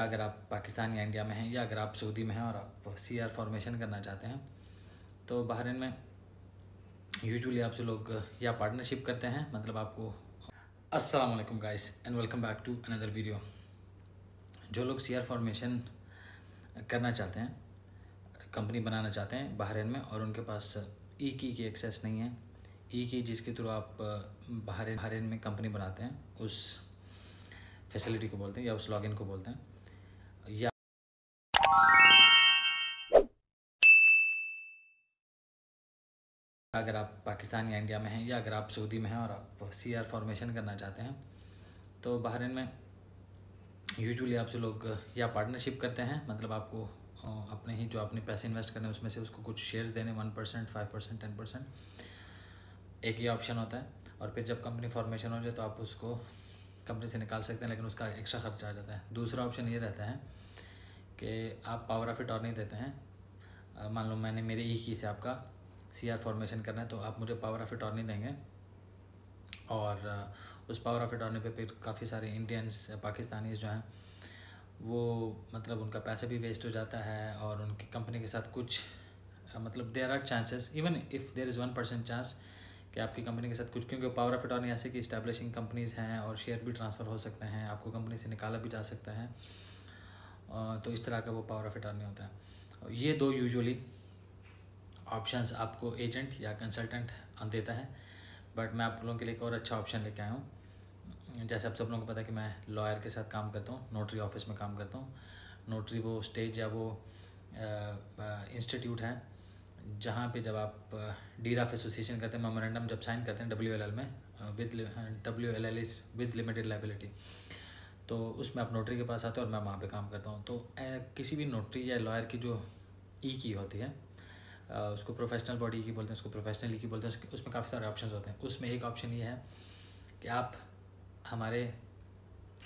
अगर आप पाकिस्तान या इंडिया में हैं या अगर आप सऊदी में हैं और आप सीआर फॉर्मेशन करना चाहते हैं तो बहरीन में यूजुअली आपसे लोग या पार्टनरशिप करते हैं, मतलब आपको अस्सलाम वालेकुम guys and welcome back to another video. जो लोग सीआर फॉर्मेशन करना चाहते हैं, कंपनी बनाना चाहते हैं बहरीन में और उनके पास ई की एक्सेस नहीं है, ई की जिसके थ्रू आप बहरीन में कंपनी बनाते हैं उस फैसिलिटी को बोलते हैं या उस लॉगिन को बोलते हैं। या अगर आप पाकिस्तान या इंडिया में हैं या अगर आप सऊदी में हैं और आप सीआर फॉर्मेशन करना चाहते हैं तो बहरीन में यूजुअली आपसे लोग या पार्टनरशिप करते हैं, मतलब आपको अपने ही जो आपने पैसे इन्वेस्ट करने उसमें से उसको कुछ शेयर्स देने 1%, 5%, 10%, एक ही ऑप्शन होता है। और फिर जब कंपनी फॉर्मेशन हो जाए तो आप उसको कंपनी से निकाल सकते हैं, लेकिन उसका एक्स्ट्रा खर्चा आ जाता है। दूसरा ऑप्शन ये रहता है कि आप पावर ऑफ अटॉर्नी देते हैं। मान लो मैंने मेरे ई की से आपका सीआर फॉर्मेशन करना है तो आप मुझे पावर ऑफ अटॉर्नी देंगे और उस पावर ऑफ अटॉर्नी पे फिर काफ़ी सारे इंडियंस पाकिस्तानीज़ जो हैं वो मतलब उनका पैसा भी वेस्ट हो जाता है और उनकी कंपनी के साथ कुछ मतलब there are chances, even if there is 1% chance कि आपकी कंपनी के साथ कुछ, क्योंकि पावर ऑफ अटॉर्नी ऐसे कि इस्टेब्लिशिंग कंपनीज़ हैं और शेयर भी ट्रांसफ़र हो सकते हैं, आपको कंपनी से निकाला भी जा सकता है। तो इस तरह का वो पावर ऑफ अटॉर्नी होता है। ये दो यूजुअली ऑप्शंस आपको एजेंट या कंसल्टेंट देता है, बट मैं आप लोगों के लिए एक और अच्छा ऑप्शन लेके आया हूँ। जैसे आप सब लोगों को पता है कि मैं लॉयर के साथ काम करता हूँ, नोटरी ऑफिस में काम करता हूँ। नोटरी वो स्टेज या वो इंस्टीट्यूट है जहाँ पे जब आप डीड ऑफ एसोसिएशन करते हैं, मेमोरेंडम जब साइन करते हैं WLL में, WLL is with limited liability, तो उसमें आप नोटरी के पास आते हैं और मैं वहाँ पे काम करता हूँ। तो किसी भी नोटरी या लॉयर की जो ई की होती है उसको प्रोफेशनल बॉडी की बोलते हैं, उसको प्रोफेशनल ई की बोलते हैं। उसमें काफ़ी सारे ऑप्शंस होते हैं। उसमें एक ऑप्शन ये है कि आप हमारे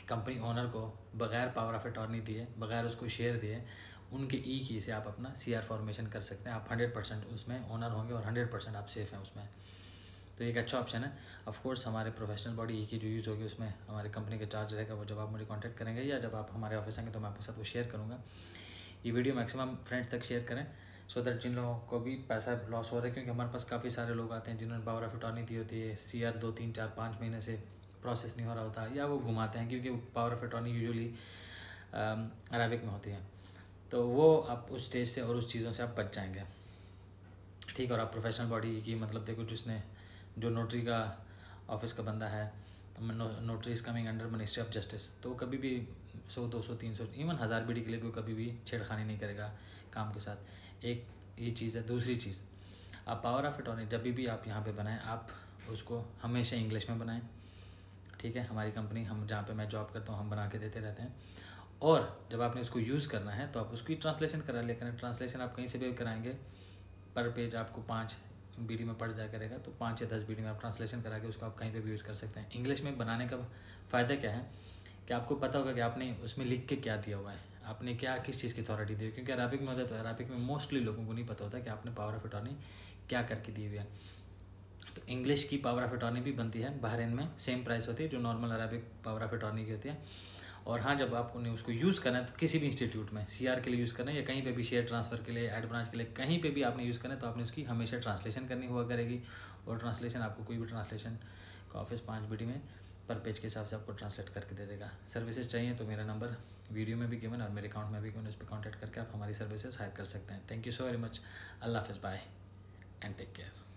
कंपनी ओनर को बग़ैर पावर ऑफ अटॉर्नी दिए, बग़ैर उसको शेयर दिए, उनके ई की से आप अपना सीआर फॉर्मेशन कर सकते हैं। आप 100% उसमें ओनर होंगे और 100% आप सेफ़ हैं उसमें। तो एक अच्छा ऑप्शन है। ऑफ कोर्स हमारे प्रोफेशनल बॉडी ई की जो यूज़ होगी उसमें हमारी कंपनी का चार्ज रहेगा, वो जब आप मुझे कांटेक्ट करेंगे या जब आप हमारे ऑफिस आएंगे तो मैं आपके साथ वो शेयर करूँगा। ये वीडियो मैक्सिमम फ्रेंड्स तक शेयर करें सो दैट जिन लोगों को भी पैसा लॉस हो रहा है, क्योंकि हमारे पास काफ़ी सारे लोग आते हैं जिन्होंने पावर ऑफ अटॉर्नी दी होती है, सीआर 2, 3, 4, 5 महीने से प्रोसेस नहीं हो रहा होता या वो घुमाते हैं, क्योंकि power of attorney usually Arabic में होती है। तो वो आप उस स्टेज से और उस चीज़ों से आप बच जाएंगे, ठीक। और आप प्रोफेशनल बॉडी की मतलब देखो, जिसने जो नोटरी का ऑफिस का बंदा है, notary is coming under ministry of justice, तो कभी भी 100, 200, 300, इवन 1000 बीडी के लिए भी कभी भी छेड़खानी नहीं करेगा काम के साथ। एक ये चीज़ है। दूसरी चीज़, आप पावर ऑफ अटॉर्नी जब भी आप यहाँ पे बनाएं, आप उसको हमेशा इंग्लिश में बनाएं, ठीक है। हमारी कंपनी, हम जहाँ पे मैं जॉब करता हूँ, हम बना के देते रहते हैं। और जब आपने उसको यूज़ करना है तो आप उसकी ट्रांसलेशन करा लिया करें। ट्रांसलेशन आप कहीं से भी कराएंगे, पर पेज आपको 5 बीडी में पड़ जाया करेगा, तो 5 या 10 बीडी में आप ट्रांसलेशन करा के उसको आप कहीं पे भी यूज़ कर सकते हैं। इंग्लिश में बनाने का फ़ायदा क्या है कि आपको पता होगा कि आपने उसमें लिख के क्या दिया हुआ है, आपने क्या किस चीज़ की अथॉरिटी दी है। क्योंकि अरबिक में होता है तो अरबिक में मोस्टली लोगों को नहीं पता होता कि आपने पावर ऑफ अटॉर्नी क्या करके दी हुई है। तो इंग्लिश की पावर ऑफ अटॉर्नी भी बनती है बहरीन में, सेम प्राइस होती है जो normal Arabic power of attorney की होती है। और हाँ, जब आप उन्हें उसको यूज़ करना है तो किसी भी इंस्टीट्यूट में सीआर के लिए यूज़ करना है या कहीं पे भी शेयर ट्रांसफ़र के लिए, एड ब्रांच के लिए, कहीं पे भी आपने यूज़ करना है तो आपने उसकी हमेशा ट्रांसलेशन करनी हुआ करेगी। और ट्रांसलेशन आपको कोई भी ट्रांसलेशन का ऑफिस 5 बीडी में पर पेज के हिसाब से आपको ट्रांसलेट करके दे देगा। सर्विसेज चाहिए तो मेरा नंबर वीडियो में भी गिवन और मेरे अकाउंट में भी गिवन, उस पर कॉन्टैक्ट करके आप हमारी सर्विसेज हायर कर सकते हैं। Thank you so very much. Allah हाफ़िज़, बाय एंड टेक केयर।